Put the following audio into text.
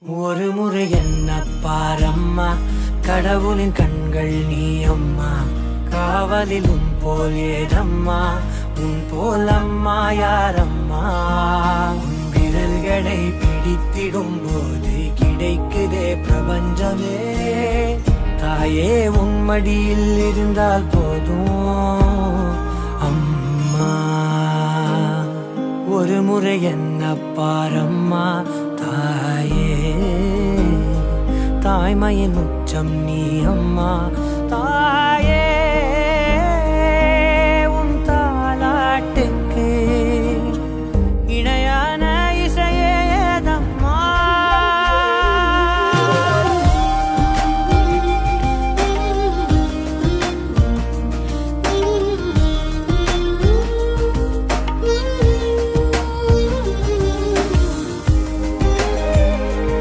ஒரு முறை என்ன பாரம்மா, கடவுளின் கண்கள் நீ அம்மா. காவலில் உன் போல் ஏதம்மா, உன் போல் அம்மா யாரம்மா. உன் விரல்களை பிடித்திடும் போது கிடைக்குதே பிரபஞ்சமே. தாயே உன் மடியில் இருந்தால் போதும் அம்மா. ஒரு முறை என்ன பாரம்மா தாயே, தாய்மையின் உச்சம் நீ அம்மா.